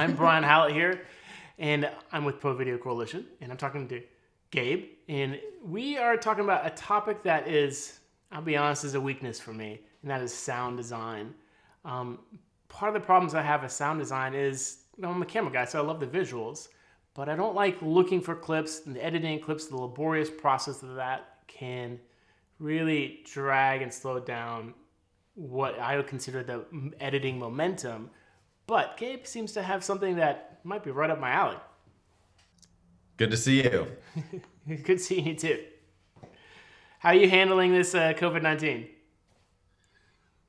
I'm Brian Hallett here, and I'm with Pro Video Coalition, and I'm talking to Gabe, and we are talking about a topic that is, I'll be honest, is a weakness for me, and that is sound design. Part of the problems I have with sound design is, I'm a camera guy, so I love the visuals, but I don't like looking for clips, and the editing clips, the laborious process of that can really drag and slow down what I would consider the editing momentum. But Gabe seems to have something that might be right up my alley. Good to see you. Good seeing you too. How are you handling this COVID-19?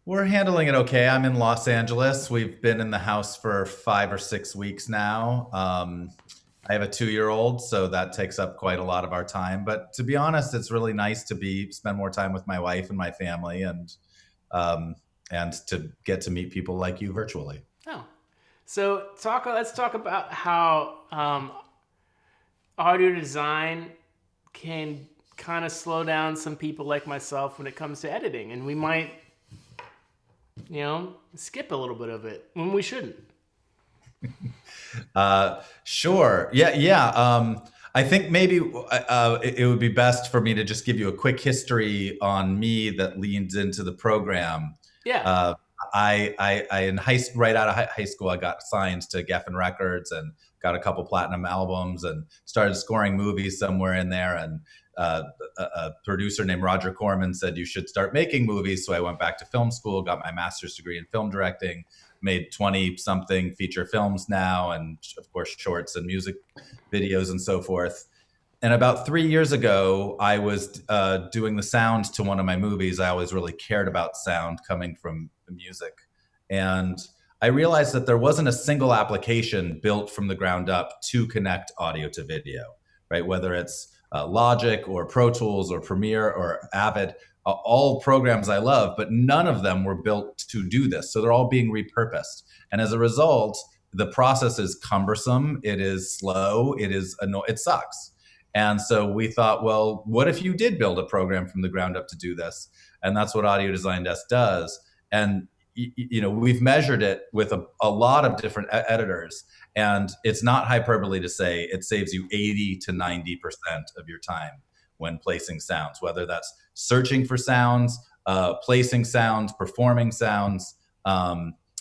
We're handling it okay. I'm in Los Angeles. We've been in the house for 5 or 6 weeks now. I have a 2-year-old, so that takes up quite a lot of our time. But to be honest, it's really nice to spend more time with my wife and my family, and to get to meet people like you virtually. Oh, so let's talk about how audio design can kind of slow down some people like myself when it comes to editing, and we might, skip a little bit of it when we shouldn't. Sure. Yeah. I think maybe it would be best for me to just give you a quick history on me that leads into the program. Yeah. Right out of high school, I got signed to Geffen Records and got a couple platinum albums and started scoring movies somewhere in there. And a producer named Roger Corman said, you should start making movies. So I went back to film school, got my master's degree in film directing, made 20 something feature films now, and of course shorts and music videos and so forth. And about 3 years ago, I was doing the sound to one of my movies. I always really cared about sound coming from the music. And I realized that there wasn't a single application built from the ground up to connect audio to video, right? Whether it's Logic or Pro Tools or Premiere or Avid, all programs I love, but none of them were built to do this. So they're all being repurposed. And as a result, the process is cumbersome. It is slow. It sucks. And so we thought, well, what if you did build a program from the ground up to do this? And that's what Audio Design Desk does. And we've measured it with a lot of different editors, and it's not hyperbole to say it saves you 80 to 90% of your time when placing sounds, whether that's searching for sounds, placing sounds, performing sounds,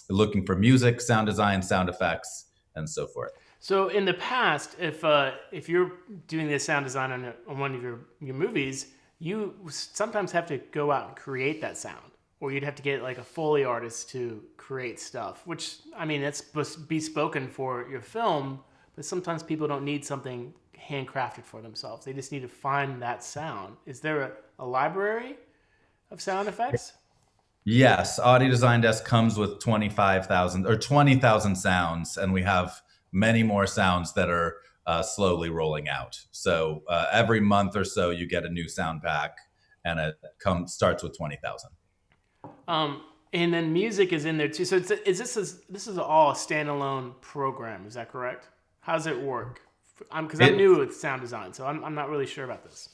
looking for music, sound design, sound effects, and so forth. So in the past, if you're doing this sound design on one of your movies, you sometimes have to go out and create that sound, or you'd have to get like a Foley artist to create stuff, which, I mean, that's bespoken for your film, but sometimes people don't need something handcrafted for themselves. They just need to find that sound. Is there a library of sound effects? Yes, Audio Design Desk comes with 25,000 or 20,000 sounds, and we have many more sounds that are slowly rolling out. So every month or so, you get a new sound pack, and it starts with 20,000. And then music is in there too. So this is all a standalone program. Is that correct? How does it work? Because I'm new with sound design, so I'm not really sure about this.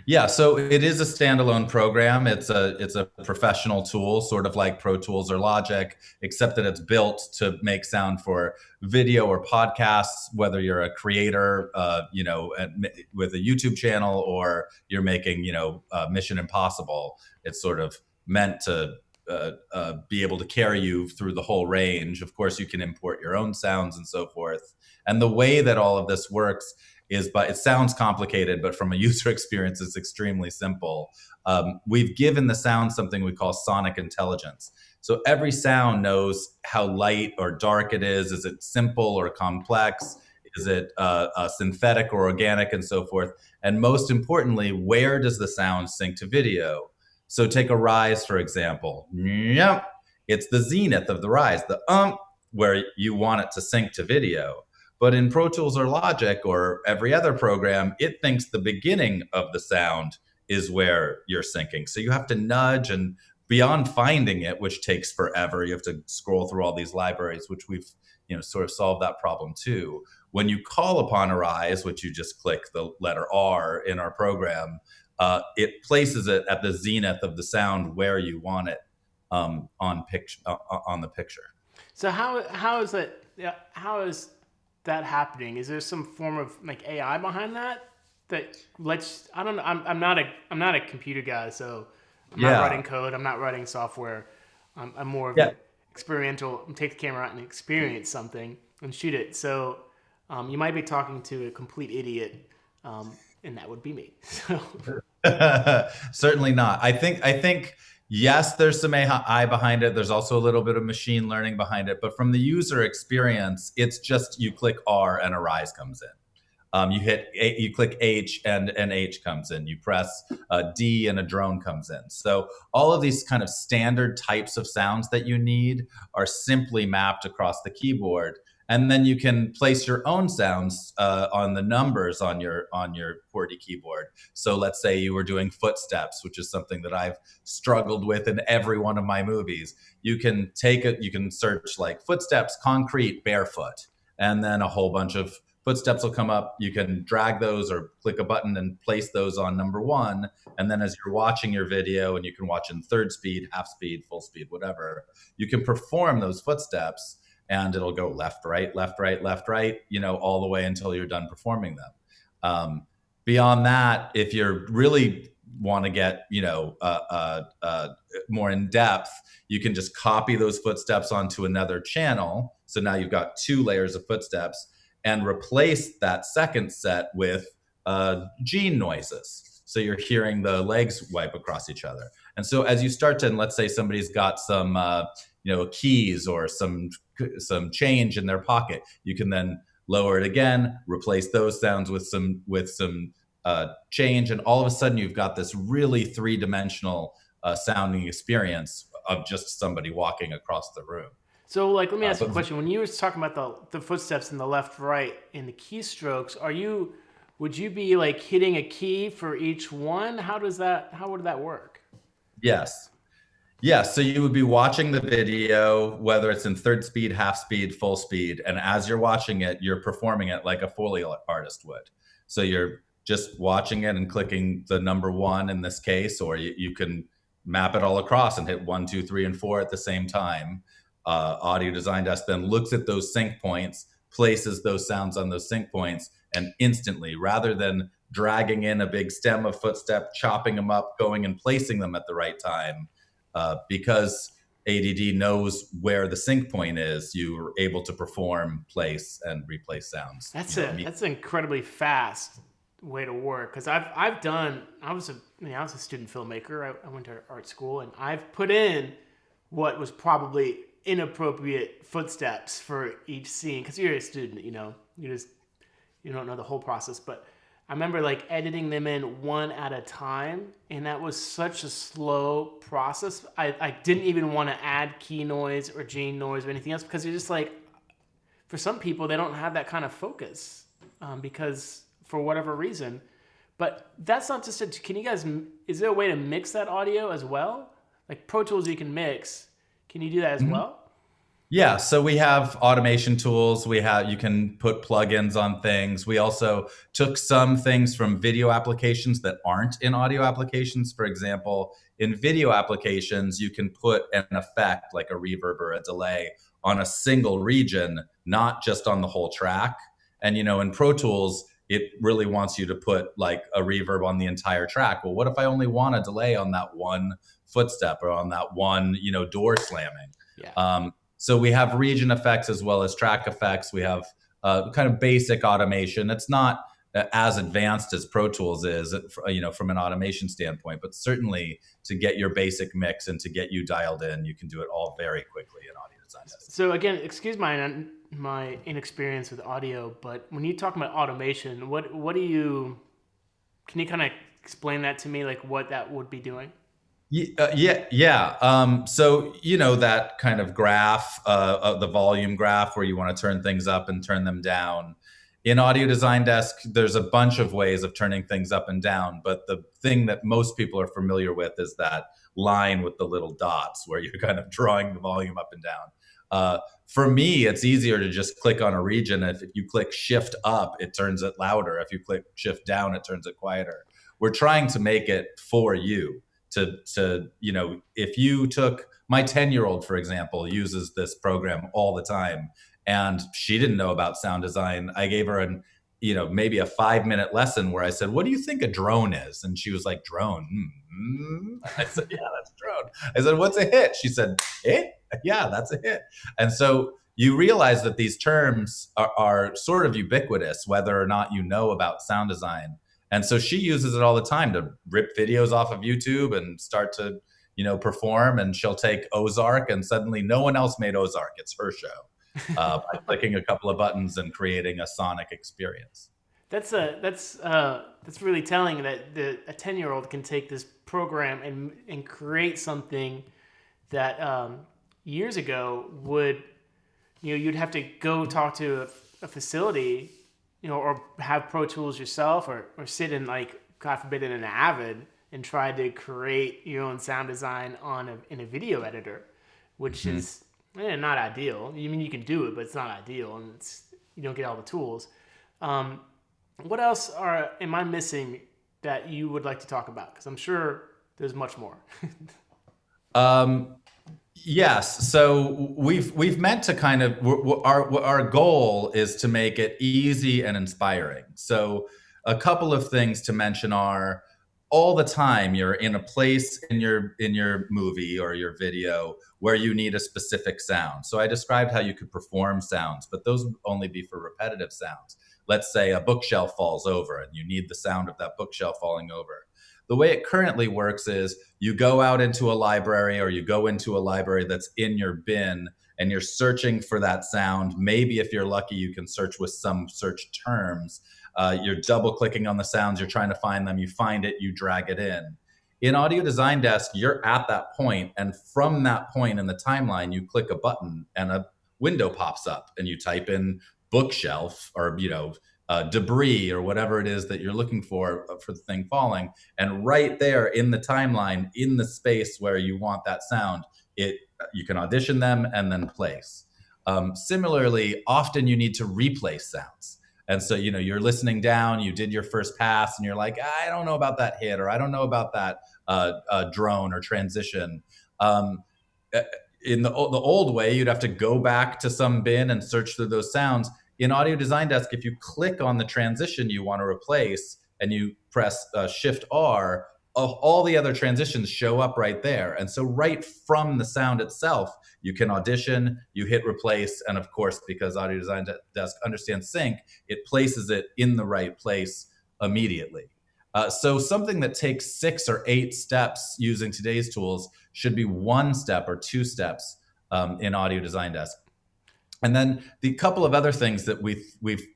Yeah, so it is a standalone program. It's a professional tool, sort of like Pro Tools or Logic, except that it's built to make sound for video or podcasts, whether you're a creator, with a YouTube channel, or you're making, Mission Impossible. It's sort of meant to be able to carry you through the whole range. Of course, you can import your own sounds and so forth. And the way that all of this works it sounds complicated, but from a user experience, it's extremely simple. We've given the sound something we call sonic intelligence. So every sound knows how light or dark it is. Is it simple or complex? Is it synthetic or organic, and so forth? And most importantly, where does the sound sync to video? So take a rise, for example. Yep, it's the zenith of the rise, the where you want it to sync to video. But in Pro Tools or Logic or every other program, it thinks the beginning of the sound is where you're syncing. So you have to nudge, and beyond finding it, which takes forever, you have to scroll through all these libraries, which we've sort of solved that problem too. When you call upon a rise, which you just click the letter R in our program, it places it at the zenith of the sound where you want it on the picture. So how is it? yeah, how is that happening? Is there some form of like AI behind that that lets I don't know. I'm not a computer guy, so I'm not Yeah. writing code. I'm not writing software. I'm more of Yeah. a experiential. Take the camera out and experience something and shoot it. So you might be talking to a complete idiot, and that would be me. So Certainly not. I think yes, there's some AI behind it. There's also a little bit of machine learning behind it, but from the user experience, it's just you click R and a rise comes in. You click H and an H comes in. You press D and a drone comes in. So all of these kind of standard types of sounds that you need are simply mapped across the keyboard, and then you can place your own sounds on the numbers on your QWERTY keyboard. So let's say you were doing footsteps, which is something that I've struggled with in every one of my movies. You can take it. You can search like footsteps, concrete, barefoot, and then a whole bunch of footsteps will come up. You can drag those or click a button and place those on number one. And then as you're watching your video, and you can watch in third speed, half speed, full speed, whatever, you can perform those footsteps and it'll go left, right, left, right, left, right, all the way until you're done performing them. Beyond that, if you're really want to get more in depth, you can just copy those footsteps onto another channel. So now you've got two layers of footsteps, and replace that second set with gene noises. So you're hearing the legs wipe across each other. And so as you start to, and let's say somebody's got some keys or some change in their pocket, you can then lower it again, replace those sounds with some change, and all of a sudden you've got this really three-dimensional sounding experience of just somebody walking across the room. So, like, let me ask you a question. When you were talking about the footsteps and the left, right, and the keystrokes, would you be like hitting a key for each one? How would that work? Yes. So you would be watching the video, whether it's in third speed, half speed, full speed, and as you're watching it, you're performing it like a Foley artist would. So you're just watching it and clicking the number one in this case, or you can map it all across and hit 1, 2, 3, and 4 at the same time. Audio Design Desk then looks at those sync points, places those sounds on those sync points, and instantly, rather than dragging in a big stem of footstep, chopping them up, going and placing them at the right time, because ADD knows where the sync point is, you are able to perform, place, and replace sounds. That's an incredibly fast way to work, because I was a student filmmaker. I went to art school, and I've put in what was probably inappropriate footsteps for each scene, because you're a student, you don't know the whole process. But I remember like editing them in one at a time, and that was such a slow process. I didn't even want to add key noise or gene noise or anything else, because you're just like, for some people, they don't have that kind of focus, because for whatever reason. But that's not just is there a way to mix that audio as well? Like Pro Tools, you can mix. Can you do that as well? Yeah, so we have automation tools. You can put plugins on things. We also took some things from video applications that aren't in audio applications. For example, in video applications, you can put an effect like a reverb or a delay on a single region, not just on the whole track. And in Pro Tools, it really wants you to put like a reverb on the entire track. Well, what if I only want a delay on that one footstep or on that one, door slamming? Yeah. So we have region effects as well as track effects. We have kind of basic automation. It's not as advanced as Pro Tools is, from an automation standpoint, but certainly to get your basic mix and to get you dialed in, you can do it all very quickly in Audio Design Desk. So again, excuse my inexperience with audio, but when you talk about automation, can you kind of explain that to me, like what that would be doing? Yeah. So that kind of graph, the volume graph, where you want to turn things up and turn them down. In Audio Design Desk, there's a bunch of ways of turning things up and down, but the thing that most people are familiar with is that line with the little dots where you're kind of drawing the volume up and down. For me, it's easier to just click on a region. If you click Shift up, it turns it louder. If you click Shift down, it turns it quieter. We're trying to make it for you. If you took my 10-year-old, for example, uses this program all the time, And she didn't know about sound design. I gave her maybe a 5-minute lesson where I said, "What do you think a drone is?" And she was like, "Drone." I said, "Yeah, that's a drone." I said, "What's a hit?" She said, "Hit? Yeah, that's a hit." And so you realize that these terms are sort of ubiquitous, whether or not you know about sound design. And so she uses it all the time to rip videos off of YouTube and start to, perform. And she'll take Ozark, and suddenly no one else made Ozark. It's her show, by clicking a couple of buttons and creating a sonic experience. That's really telling that a 10-year-old can take this program and create something that years ago would, you'd have to go talk to a facility, or have Pro Tools yourself, or sit in, like, God forbid, in an Avid and try to create your own sound design in a video editor, which is not ideal. I mean, you can do it, but it's not ideal, and you don't get all the tools. What else am I missing that you would like to talk about? Because I'm sure there's much more. Yes. So we've meant to kind of, our goal is to make it easy and inspiring. So a couple of things to mention are, all the time you're in a place in your movie or your video where you need a specific sound. So I described how you could perform sounds, but those would only be for repetitive sounds. Let's say a bookshelf falls over and you need the sound of that bookshelf falling over. The way it currently works is you go out into a library, or you go into a library that's in your bin, and you're searching for that sound. Maybe if you're lucky, you can search with some search terms. You're double clicking on the sounds, you're trying to find them, you find it, you drag it in. In Audio Design Desk, you're at that point, and from that point in the timeline, you click a button and a window pops up, and you type in bookshelf, or debris, or whatever it is that you're looking for the thing falling. And right there in the timeline, in the space where you want that sound, you can audition them and then place. Similarly, often you need to replace sounds. And so, you're listening down, you did your first pass, and you're like, I don't know about that hit, or I don't know about that drone or transition. In the old way, you'd have to go back to some bin and search through those sounds. In Audio Design Desk, if you click on the transition you want to replace and you press Shift R, all the other transitions show up right there. And so right from the sound itself, you can audition, you hit replace, and of course, because Audio Design Desk understands sync, it places it in the right place immediately. So something that takes 6 or 8 steps using today's tools should be 1 step or 2 steps in Audio Design Desk. And then the couple of other things that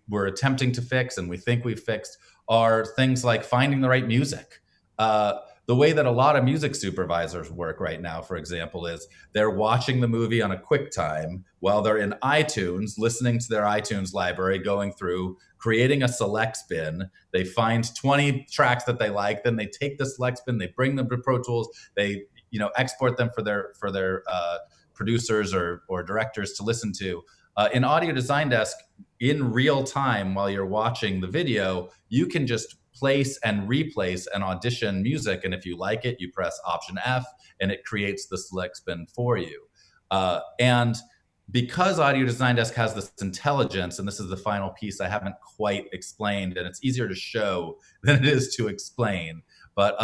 we're attempting to fix, and we think we've fixed, are things like finding the right music. The way that a lot of music supervisors work right now, for example, is they're watching the movie on a QuickTime while they're in iTunes, listening to their iTunes library, going through, creating a selects bin. They find 20 tracks that they like, then they take the selects bin, they bring them to Pro Tools, they export them for their producers or directors to listen to. In Audio Design Desk, in real time while you're watching the video, you can just place and replace and audition music. And if you like it, you press Option F and it creates the select bin for you. And because Audio Design Desk has this intelligence, and this is the final piece I haven't quite explained, and it's easier to show than it is to explain, but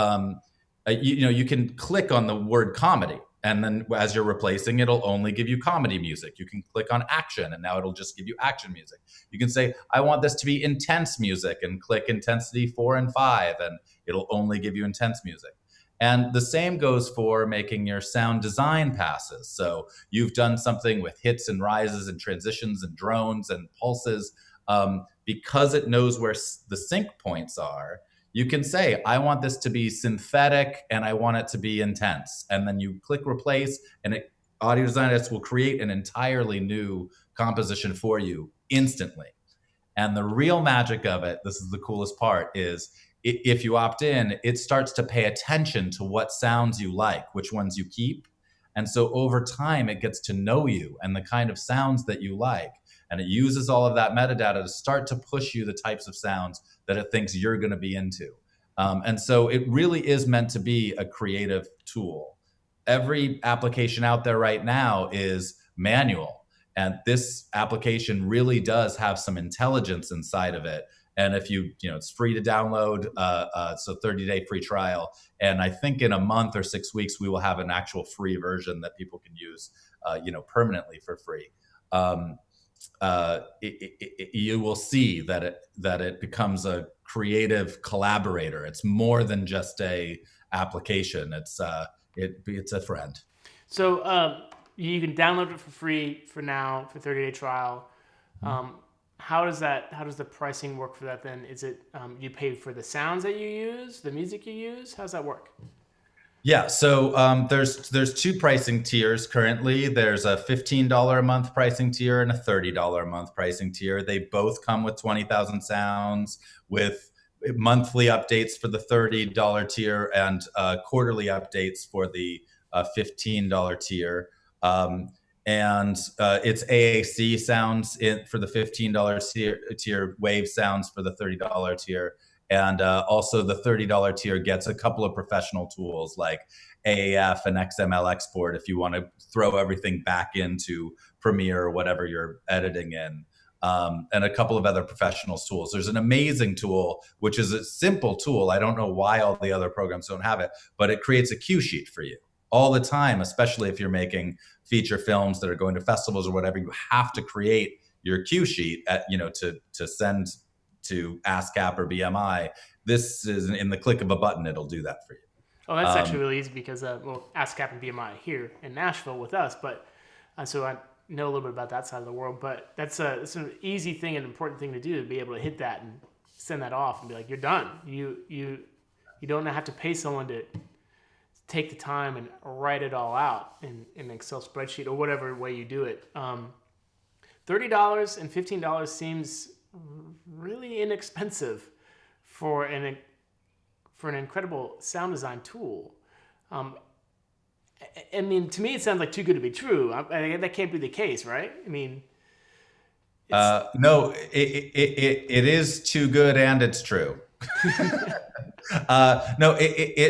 you can click on the word comedy, and then as you're replacing, it'll only give you comedy music. You can click on action, and now it'll just give you action music. You can say, I want this to be intense music, and click intensity 4 and 5, and it'll only give you intense music. And the same goes for making your sound design passes. So you've done something with hits and rises and transitions and drones and pulses. Because it knows where the sync points are, you can say, I want this to be synthetic and I want it to be intense. And then you click replace, and Audio Design Desk will create an entirely new composition for you instantly. And the real magic of it, this is the coolest part, is if you opt in, it starts to pay attention to what sounds you like, which ones you keep. And so over time, it gets to know you and the kind of sounds that you like. And it uses all of that metadata to start to push you the types of sounds that it thinks you're going to be into. And so it really is meant to be a creative tool. Every application out there right now is manual. And this application really does have some intelligence inside of it. And if it's free to download, so 30-day free trial. And I think in a month or 6 weeks, we will have an actual free version that people can use, permanently for free. You will see that it becomes a creative collaborator. It's more than just a application. It's a friend. So you can download it for free for now for 30-day trial. How does the pricing work for that then? Is it you pay for the sounds that you use, the music you use? How's that work? Yeah, so there's two pricing tiers currently. There's a $15 a month pricing tier and a $30 a month pricing tier. They both come with 20,000 sounds, with monthly updates for the $30 tier and quarterly updates for the $15 tier. And it's AAC sounds for the $15 tier, wave sounds for the $30 tier. And also the $30 tier gets a couple of professional tools like AAF and XML export if you want to throw everything back into Premiere or whatever you're editing in, and a couple of other professional tools. There's an amazing tool, which is a simple tool. I don't know why all the other programs don't have it, but it creates a cue sheet for you all the time, especially if you're making feature films that are going to festivals or whatever. You have to create your cue sheet to send to ASCAP or BMI. This is in the click of a button, it'll do that for you. Oh, that's actually really easy because ASCAP and BMI here in Nashville with us, but so I know a little bit about that side of the world. But it's an easy thing and important thing to do, to be able to hit that and send that off and be like, you're done. You don't have to pay someone to take the time and write it all out in an Excel spreadsheet or whatever way you do it. $30 and $15 seems really inexpensive for an incredible sound design tool. I mean, to me, it sounds like too good to be true. That can't be the case, right? I mean, no, it is too good, and it's true. No,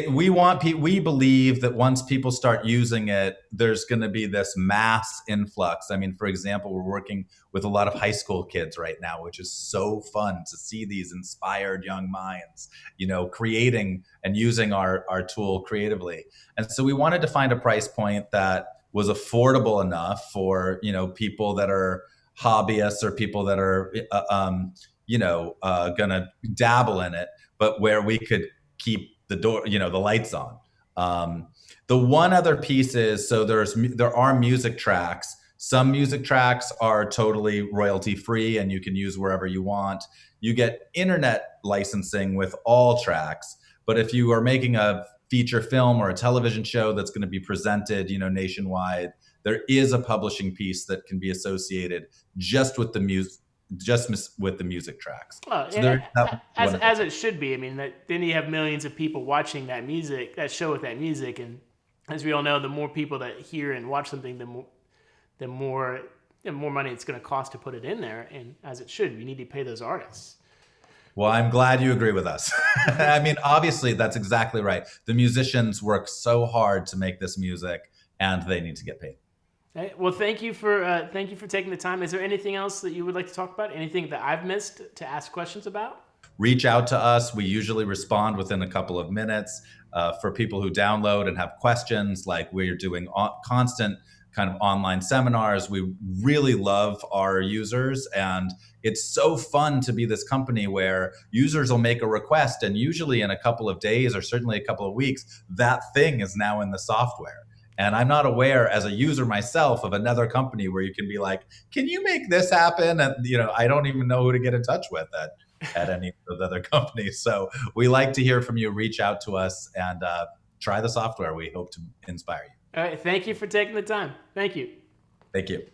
we believe that once people start using it, there's going to be this mass influx. I mean, for example, we're working with a lot of high school kids right now, which is so fun to see these inspired young minds, creating and using our tool creatively. And so we wanted to find a price point that was affordable enough for, people that are hobbyists or people that are, going to dabble in it, but where we could keep the lights on. The one other piece is, so there are music tracks. Some music tracks are totally royalty free and you can use wherever you want. You get internet licensing with all tracks. But if you are making a feature film or a television show that's going to be presented, nationwide, there is a publishing piece that can be associated just with the music tracks. Well, so as it should be. I mean, then you have millions of people watching that show with that music, and as we all know, the more people that hear and watch something, the more money it's going to cost to put it in there. And as it should, we need to pay those artists. Well, I'm glad you agree with us. I mean, obviously, that's exactly right. The musicians work so hard to make this music, and they need to get paid. Hey, well, thank you for taking the time. Is there anything else that you would like to talk about? Anything that I've missed to ask questions about? Reach out to us. We usually respond within a couple of minutes. For people who download and have questions, like we're doing constant kind of online seminars. We really love our users, and it's so fun to be this company where users will make a request, and usually in a couple of days or certainly a couple of weeks, that thing is now in the software. And I'm not aware as a user myself of another company where you can be like, can you make this happen? And, I don't even know who to get in touch with at any of the other companies. So we like to hear from you. Reach out to us and try the software. We hope to inspire you. All right. Thank you for taking the time. Thank you. Thank you.